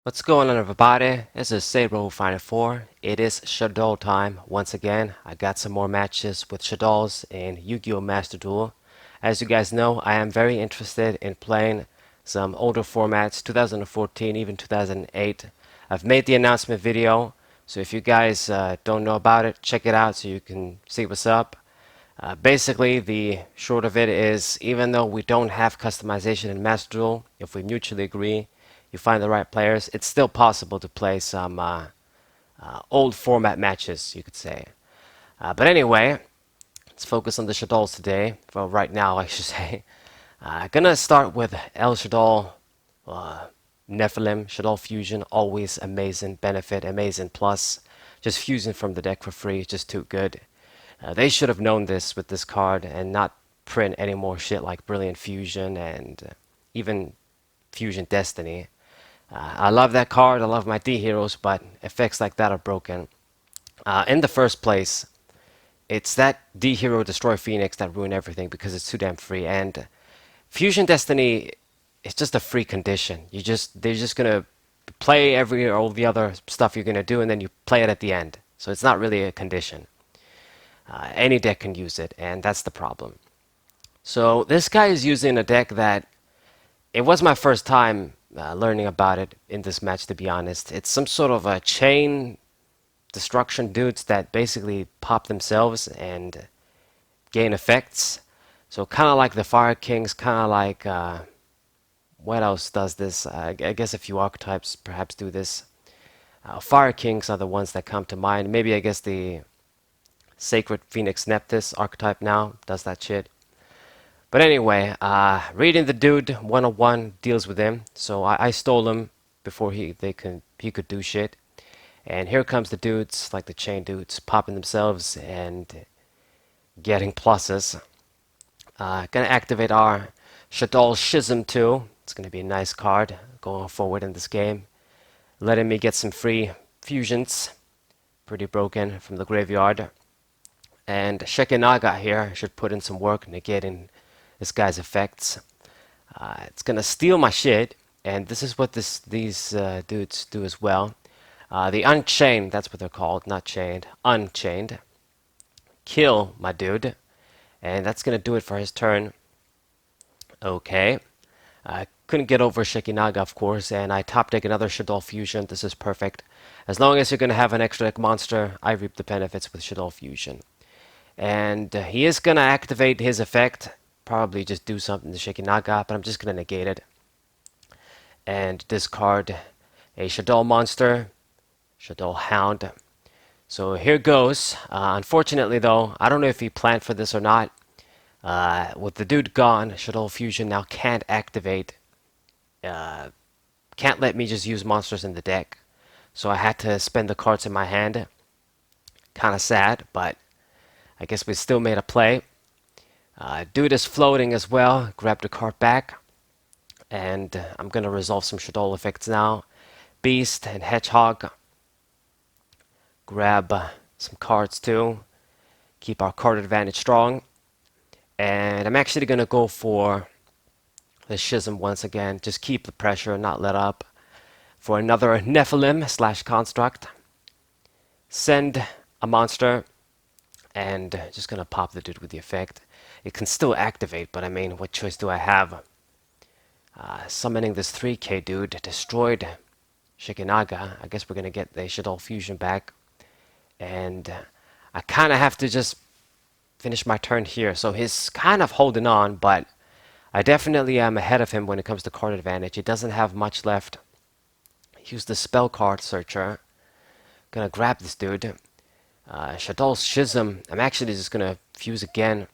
What's going on, everybody? This is Saber Final 4. It is Shaddoll time once again. I got some more matches with Shaddolls in Yu-Gi-Oh! Master Duel. As you guys know, I am very interested in playing some older formats, 2014, even 2008. I've made the announcement video, so if you guys don't know about it, check it out so you can see what's up. Basically, the short of it is, even though we don't have customization in Master Duel, if we mutually agree, you find the right players, it's still possible to play some old format matches, you could say. But anyway, let's focus on the Shaddolls today. Well, right now, I should say. Gonna start with El Shaddoll, uh, Nephilim, Shaddoll Fusion, always amazing benefit, amazing plus. Just fusing from the deck for free, just too good. They should have known this with this card and not print any more shit like Brilliant Fusion and even Fusion Destiny. I love that card, I love my D heroes, but effects like that are broken. In the first place, it's that D hero Destroy Phoenix that ruin everything because it's too damn free. And Fusion Destiny is just a free condition. They're just gonna play all the other stuff you're gonna do, and then you play it at the end. So it's not really a condition. Any deck can use it, and that's the problem. So this guy is using a deck that it was my first time learning about it in this match, to be honest. It's some sort of a chain destruction dudes that basically pop themselves and gain effects. So kind of like the Fire Kings, kind of like what else does this? I guess a few archetypes perhaps do this. Fire Kings are the ones that come to mind. Maybe I guess the Sacred Phoenix Nephthys archetype now does that shit. But anyway, reading the dude 101 deals with him, so I stole him before he could do shit. And here comes the dudes, like the chain dudes, popping themselves and getting pluses. Gonna activate our Shaddolls Schism too. It's gonna be a nice card going forward in this game, letting me get some free fusions. Pretty broken from the graveyard. And Shekinaga here should put in some work negating this guy's effects. It's gonna steal my shit, and this is what these dudes do as well. The Unchained, that's what they're called, not chained, Unchained. Kill my dude, and that's gonna do it for his turn. Okay. I couldn't get over Shekinaga, of course, and I top deck another Shaddoll Fusion. This is perfect. As long as you're gonna have an extra deck monster, I reap the benefits with Shaddoll Fusion. And he is gonna activate his effect. Probably just do something to Shekinaga, but I'm just gonna negate it. And discard a Shaddolls monster, Shaddolls Hound. So here goes. Unfortunately, though, I don't know if he planned for this or not. With the dude gone, Shaddolls Fusion now can't activate. Can't let me just use monsters in the deck. So I had to spend the cards in my hand. Kind of sad, but I guess we still made a play. Dude is floating as well. Grab the card back. And I'm going to resolve some Shaddolls effects now. Beast and Hedgehog. Grab some cards too. Keep our card advantage strong. And I'm actually going to go for the Schism once again. Just keep the pressure, not let up. For another Nephilim / Construct. Send a monster. And just going to pop the dude with the effect. It can still activate, but I mean, what choice do I have? Summoning this 3k dude destroyed Shekinaga. I guess we're going to get the Shaddolls Fusion back. And I kind of have to just finish my turn here. So he's kind of holding on, but I definitely am ahead of him when it comes to card advantage. He doesn't have much left. Use the spell card searcher. Gonna grab this dude. Shaddolls Schism. I'm actually just gonna fuse again.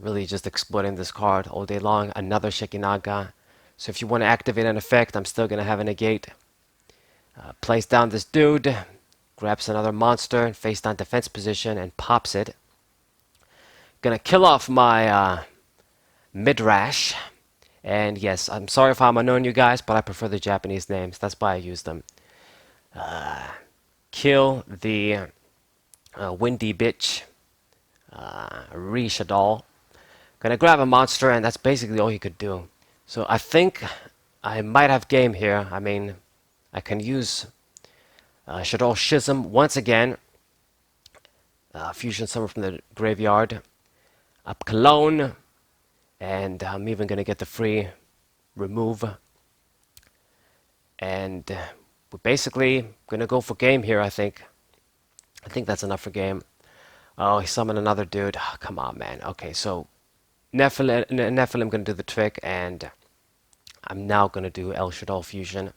Really just exploiting this card all day long. Another Shekinaga. So if you want to activate an effect, I'm still gonna have a negate. Place down this dude. Grabs another monster, face down defense position, and pops it. Gonna kill off my Midrash. And yes, I'm sorry if I'm annoying you guys, but I prefer the Japanese names. That's why I use them. Kill the Windy Bitch. Shaddoll. Gonna grab a monster, and that's basically all he could do. So I think I might have game here. I mean, I can use Shaddolls Schism once again. Fusion Summon from the graveyard. Up Cologne. And I'm even going to get the free remove. And we're basically going to go for game here, I think. I think that's enough for game. Oh, he summoned another dude. Oh, come on, man. Okay, so Nephilim going to do the trick, and I'm now going to do El Shaddoll Fusion.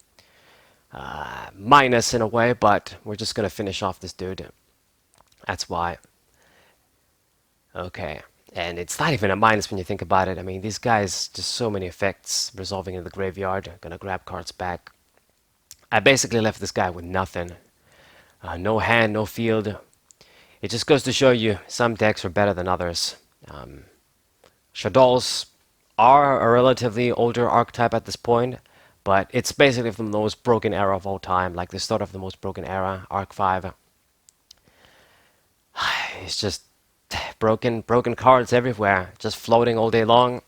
Minus in a way, but we're just going to finish off this dude. That's why. Okay. And it's not even a minus when you think about it. I mean, these guys, just so many effects resolving in the graveyard. Gonna grab cards back. I basically left this guy with nothing. No hand, no field. It just goes to show you some decks are better than others. Shaddolls are a relatively older archetype at this point, but it's basically from the most broken era of all time, like the start of the most broken era, Arc 5. It's just broken cards everywhere, just floating all day long.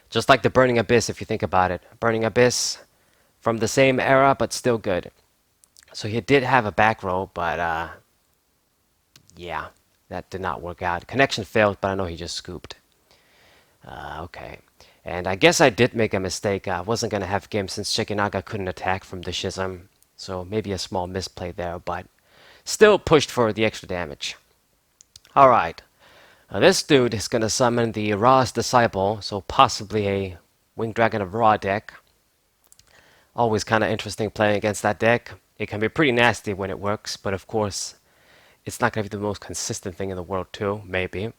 Just like the Burning Abyss, if you think about it. Burning Abyss from the same era, but still good. So he did have a back row, but yeah, that did not work out. Connection failed, but I know he just scooped. Okay. And I guess I did make a mistake. I wasn't going to have game since Shikinaga couldn't attack from the Schism. So maybe a small misplay there, but still pushed for the extra damage. Alright. This dude is going to summon the Ra's Disciple, so possibly a Winged Dragon of Ra deck. Always kind of interesting playing against that deck. It can be pretty nasty when it works, but of course, it's not going to be the most consistent thing in the world too, maybe.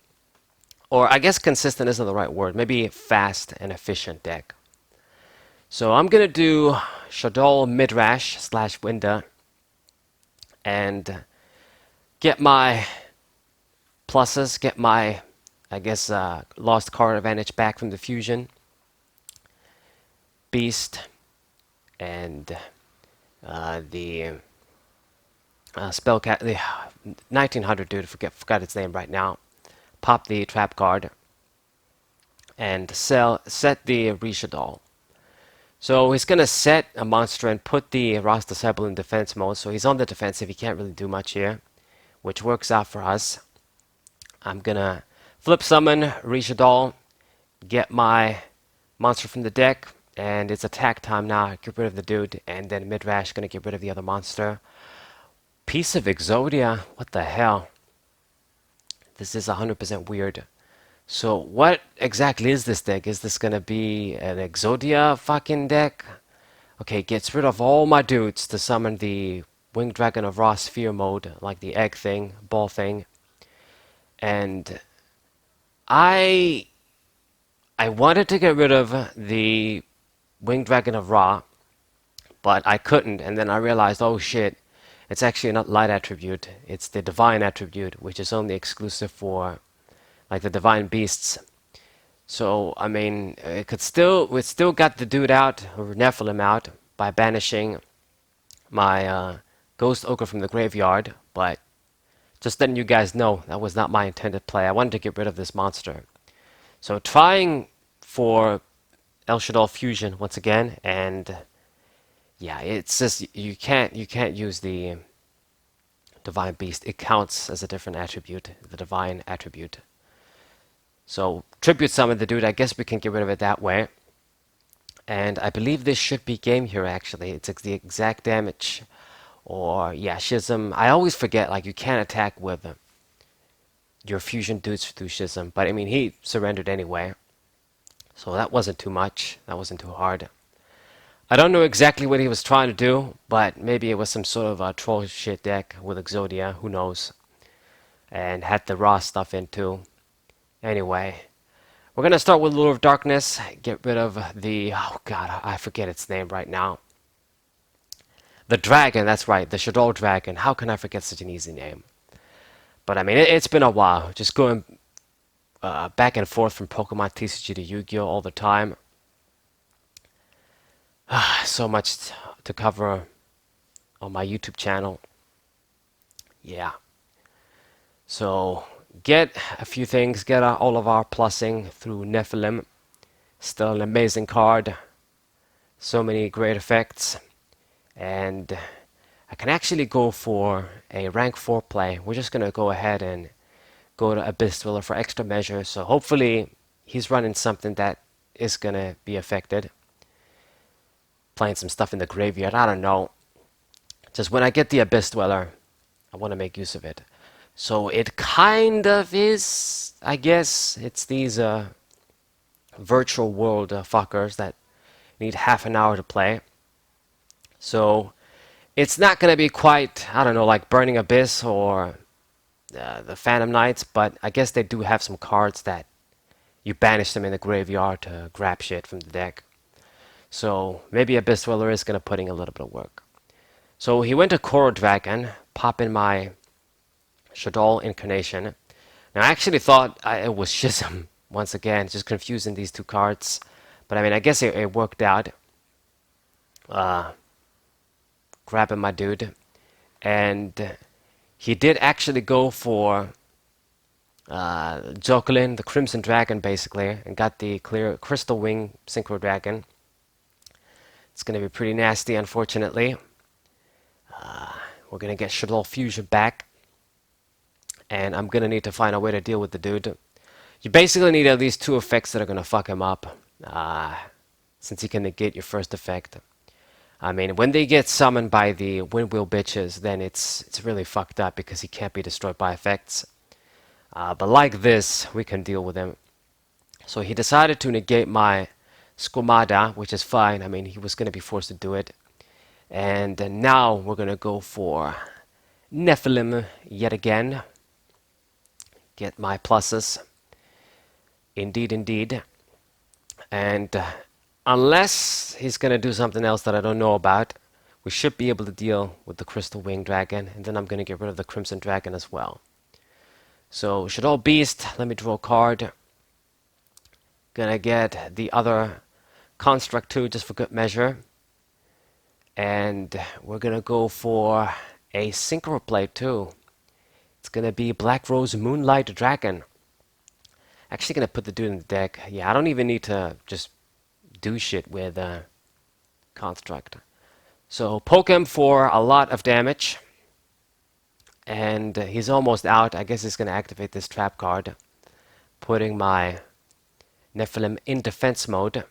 Or I guess consistent isn't the right word. Maybe fast and efficient deck. So I'm going to do Shaddoll Midrash / Winda and get my pluses, get my, I guess, lost card advantage back from the fusion. Beast and the Spellcat, the 1900 dude, forgot its name right now. Pop the trap card and set the Reshaddoll. So he's going to set a monster and put the Ra's Disciple in defense mode, so he's on the defensive. He can't really do much here, which works out for us. I'm going to flip summon Reshaddoll, get my monster from the deck, and it's attack time now. Get rid of the dude, and then Midrash going to get rid of the other monster. Piece of Exodia? What the hell? This is 100% weird. So what exactly is this deck? Is this going to be an Exodia fucking deck? Okay, gets rid of all my dudes to summon the Winged Dragon of Ra Sphere mode, like the egg thing, ball thing. And I wanted to get rid of the Winged Dragon of Ra, but I couldn't, and then I realized, oh shit, it's actually not light attribute, it's the divine attribute, which is only exclusive for like the divine beasts. So I mean, we still got the dude out, or Nephilim out, by banishing my Ghost Ogre from the graveyard, but just letting you guys know, that was not my intended play. I wanted to get rid of this monster. So trying for El Shaddoll Fusion once again, and yeah, it's just you can't use the Divine Beast. It counts as a different attribute, the Divine attribute. So Tribute Summon the dude, I guess we can get rid of it that way. And I believe this should be game here actually. It's the exact damage. Or yeah, Schism. I always forget, like you can't attack with your fusion dudes through Schism. But I mean, he surrendered anyway. So that wasn't too much. That wasn't too hard. I don't know exactly what he was trying to do, but maybe it was some sort of a troll shit deck with Exodia, who knows. And had the raw stuff in too. Anyway, we're going to start with Lure of Darkness. Get rid of the, oh god, I forget its name right now. The dragon, that's right, the Shaddolls dragon. How can I forget such an easy name? But I mean, it's been a while. Just going back and forth from Pokemon TCG to Yu-Gi-Oh! All the time. So much to cover on my YouTube channel. Yeah. So, get a few things. Get all of our plussing through Nephilim. Still an amazing card. So many great effects. and I can actually go for a rank 4 play. We're just gonna go ahead and go to Abyss Dweller for extra measure, so hopefully he's running something that is gonna be affected. Playing some stuff in the graveyard, I don't know. Just when I get the Abyss Dweller, I want to make use of it. So it kind of is, I guess, it's these virtual world fuckers that need half an hour to play. So it's not going to be quite, I don't know, like Burning Abyss or the Phantom Knights, but I guess they do have some cards that you banish them in the graveyard to grab shit from the deck. So maybe Abyss Dweller is going to put in a little bit of work. So he went to Coral Dragon, pop in my Shaddolls Incarnation. Now I actually thought it was Schism, once again, just confusing these two cards. But I mean, I guess it worked out. Grabbing my dude. And he did actually go for Jocelyn, the Crimson Dragon, basically, and got the clear Crystal Wing Synchro Dragon. It's going to be pretty nasty, unfortunately. We're going to get Shaddolls Fusion back. And I'm going to need to find a way to deal with the dude. You basically need at least two effects that are going to fuck him up. Since he can negate your first effect. I mean, when they get summoned by the Windwheel bitches, then it's really fucked up because he can't be destroyed by effects. But like this, we can deal with him. So he decided to negate my Squamada, which is fine. I mean, he was going to be forced to do it. And now we're going to go for Nephilim yet again. Get my pluses. Indeed, indeed. And unless he's going to do something else that I don't know about, we should be able to deal with the Crystal Wing Dragon. And then I'm going to get rid of the Crimson Dragon as well. So, Shaddolls Beast, let me draw a card. Gonna get the other Construct too, just for good measure. And we're gonna go for a Synchro Plate too. It's gonna be Black Rose Moonlight Dragon. Actually gonna put the dude in the deck. Yeah, I don't even need to just do shit with Construct. So poke him for a lot of damage. And he's almost out. I guess he's gonna activate this trap card. Putting my Nephilim in defense mode.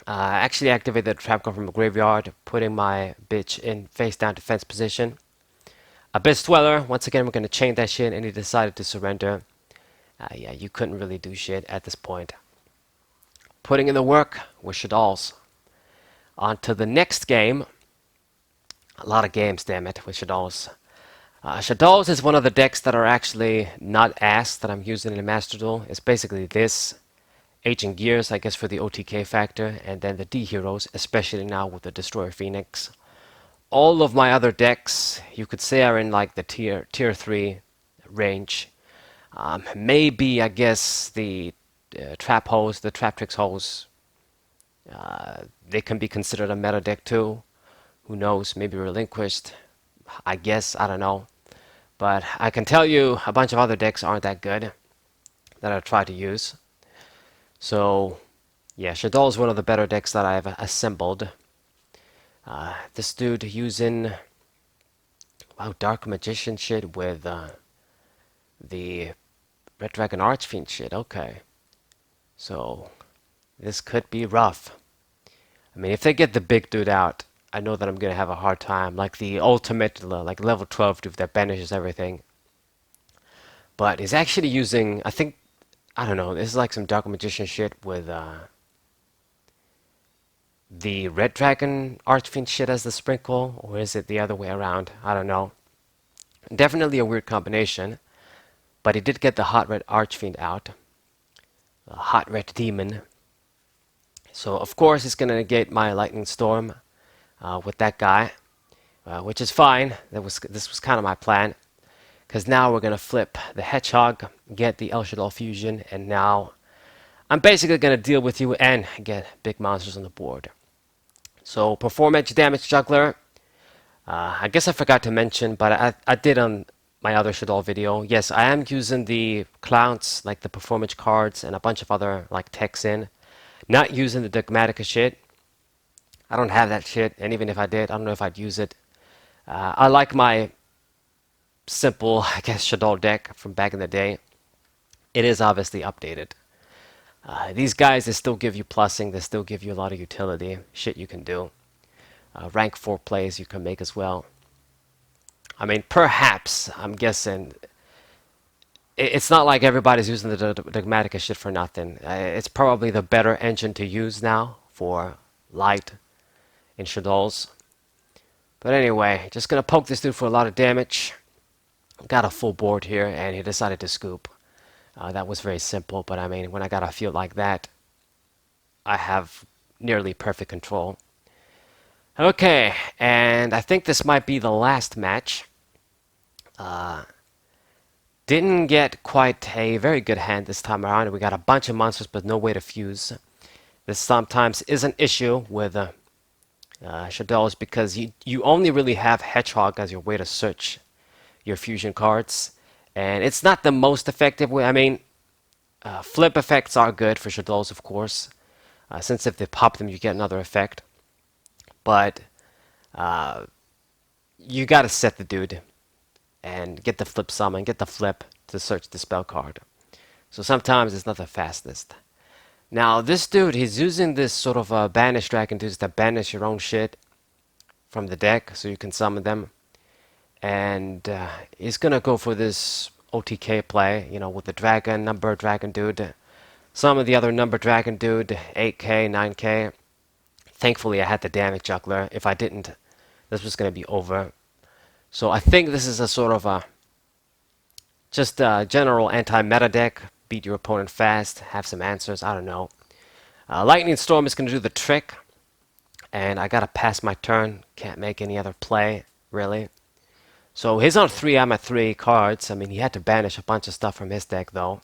Actually activated the trap card from the graveyard, putting my bitch in face down defense position. Abyss Dweller, once again we're going to chain that shit, and he decided to surrender. Yeah, you couldn't really do shit at this point. Putting in the work with Shaddolls. On to the next game. A lot of games, damn it, with Shaddolls. Shaddolls is one of the decks that are actually not ass that I'm using in Master Duel. It's basically this. Ancient Gears, I guess, for the OTK factor, and then the D heroes, especially now with the Destroyer Phoenix. All of my other decks, you could say, are in like the tier 3 range. Maybe, I guess, the Trap Holes, the Trap Tricks Holes, they can be considered a meta deck too. Who knows? Maybe Relinquished. I guess, I don't know. But I can tell you a bunch of other decks aren't that good that I try to use. So, yeah, Shaddolls is one of the better decks that I've assembled. This dude using, wow, Dark Magician shit with the Red Dragon Archfiend shit. Okay. So, this could be rough. I mean, if they get the big dude out, I know that I'm going to have a hard time. Like the ultimate, like level 12 dude that banishes everything. But he's actually using, I think, I don't know, this is like some Dark Magician shit with the Red Dragon Archfiend shit as the sprinkle, or is it the other way around? I don't know. Definitely a weird combination, but he did get the Hot Red Archfiend out. The Hot Red Demon. So, of course, he's going to negate my Lightning Storm with that guy, which is fine. This was kind of my plan. Because now we're going to flip the Hedgehog, get the El Shaddolls Fusion, and now I'm basically going to deal with you and get big monsters on the board. So, Performance Damage Juggler. I guess I forgot to mention, but I did on my other Shaddolls video. Yes, I am using the clowns, like the Performance cards, and a bunch of other like techs in. Not using the Dogmatica shit. I don't have that shit, and even if I did, I don't know if I'd use it. I like my simple, I guess, Shaddolls deck from back in the day. It is obviously updated. These guys, they still give you plussing, they still give you a lot of utility, shit you can do. Rank 4 plays you can make as well. I mean, perhaps, I'm guessing, it's not like everybody's using the Dogmatica shit for nothing. It's probably the better engine to use now for light in Shaddolls. But anyway, just gonna poke this dude for a lot of damage. Got a full board here, and he decided to scoop. That was very simple, but I mean, when I got a field like that, I have nearly perfect control. Okay, and I think this might be the last match. Didn't get quite a very good hand this time around. We got a bunch of monsters, but no way to fuse. This sometimes is an issue with Shaddolls because you only really have Hedgehog as your way to search your fusion cards. And it's not the most effective way. I mean, flip effects are good for Shaddolls, of course. Since if they pop them, you get another effect. But you gotta set the dude and get the flip summon, get the flip to search the spell card. So sometimes it's not the fastest. Now this dude, he's using this sort of banish dragon dudes that banish your own shit from the deck so you can summon them. And he's gonna go for this OTK play, you know, with the dragon, number dragon dude. Some of the other number dragon dude, 8k, 9k. Thankfully I had the damage juggler. If I didn't, this was gonna be over. So I think this is a sort of a just a general anti-meta deck. Beat your opponent fast, have some answers, I don't know. Lightning Storm is going to do the trick. And I gotta pass my turn. Can't make any other play, really. So he's on 3, I'm at 3 cards. I mean, he had to banish a bunch of stuff from his deck, though.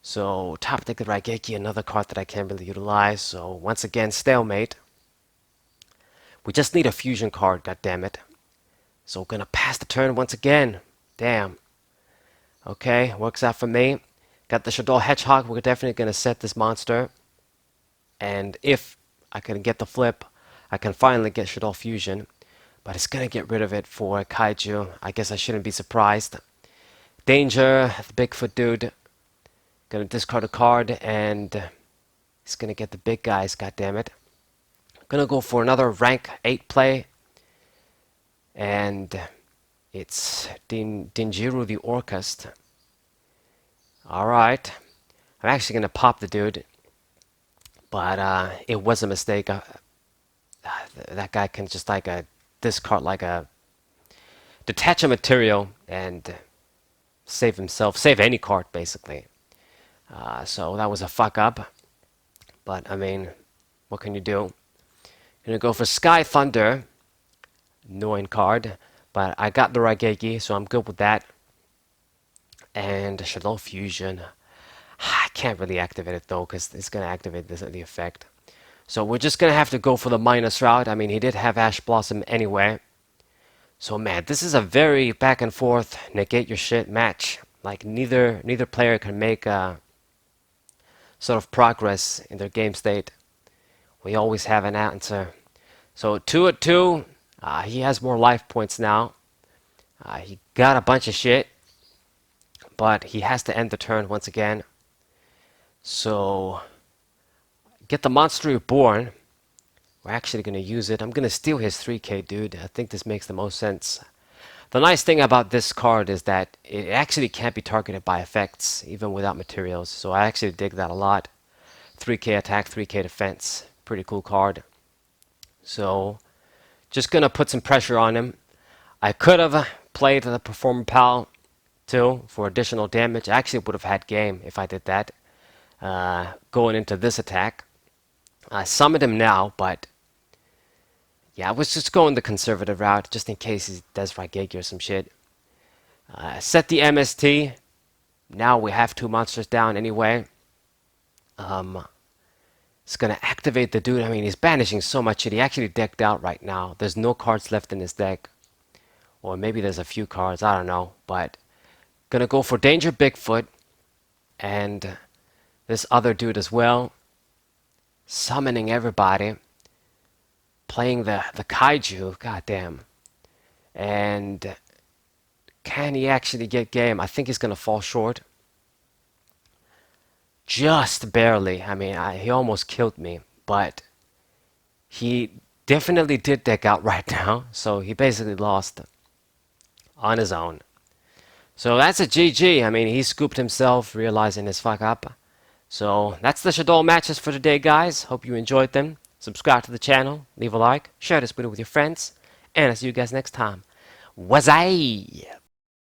So top deck the Raigeki, another card that I can't really utilize. So once again, stalemate. We just need a fusion card, goddammit. So gonna pass the turn once again. Damn. Okay, works out for me. Got the Shaddolls Hedgehog. We're definitely gonna set this monster. And if I can get the flip, I can finally get Shaddolls Fusion. But it's gonna get rid of it for Kaiju. I guess I shouldn't be surprised. Danger, the Bigfoot dude. Gonna discard a card and he's gonna get the big guys, goddammit. Gonna go for another rank 8 play. And it's Dinjiru the Orcust. Alright. I'm actually gonna pop the dude. But it was a mistake. That guy can just like discard like a detach a material and save himself, save any card basically. So that was a fuck up. But I mean, what can you do? Gonna go for Sky Thunder. Annoying card, but I got the Raigeki, so I'm good with that. And Shaddolls Fusion. I can't really activate it though, because it's gonna activate the effect. So we're just gonna have to go for the minus route. I mean, he did have Ash Blossom anyway. So man, this is a very back and forth, negate your shit match. Like neither player can make sort of progress in their game state. We always have an answer. So 2 at 2. He has more life points now. He got a bunch of shit, but he has to end the turn once again. So get the Monster Reborn. We're actually going to use it. I'm going to steal his 3k, dude. I think this makes the most sense. The nice thing about this card is that it actually can't be targeted by effects, even without materials. So I actually dig that a lot. 3k attack, 3k defense. Pretty cool card. So just gonna put some pressure on him. I could have played the Performer Pal too for additional damage. I actually would have had game if I did that. Going into this attack. I summoned him now, but yeah, I was just going the conservative route just in case he does Raigeki or some shit. Set the MST. Now we have 2 monsters down anyway. It's gonna activate the dude. I mean, he's banishing so much shit. He actually decked out right now. There's no cards left in his deck. Or maybe there's a few cards, I don't know. But gonna go for Danger Bigfoot. And this other dude as well. Summoning everybody. playing the kaiju. God damn. And can he actually get game? I think he's gonna fall short. Just barely. I mean, he almost killed me, but he definitely did deck out right now. So he basically lost on his own. So that's a GG. I mean, he scooped himself, realizing his fuck up. So that's the Shaddolls matches for today, guys. Hope you enjoyed them. Subscribe to the channel, leave a like, share this video with your friends, and I'll see you guys next time. Was I?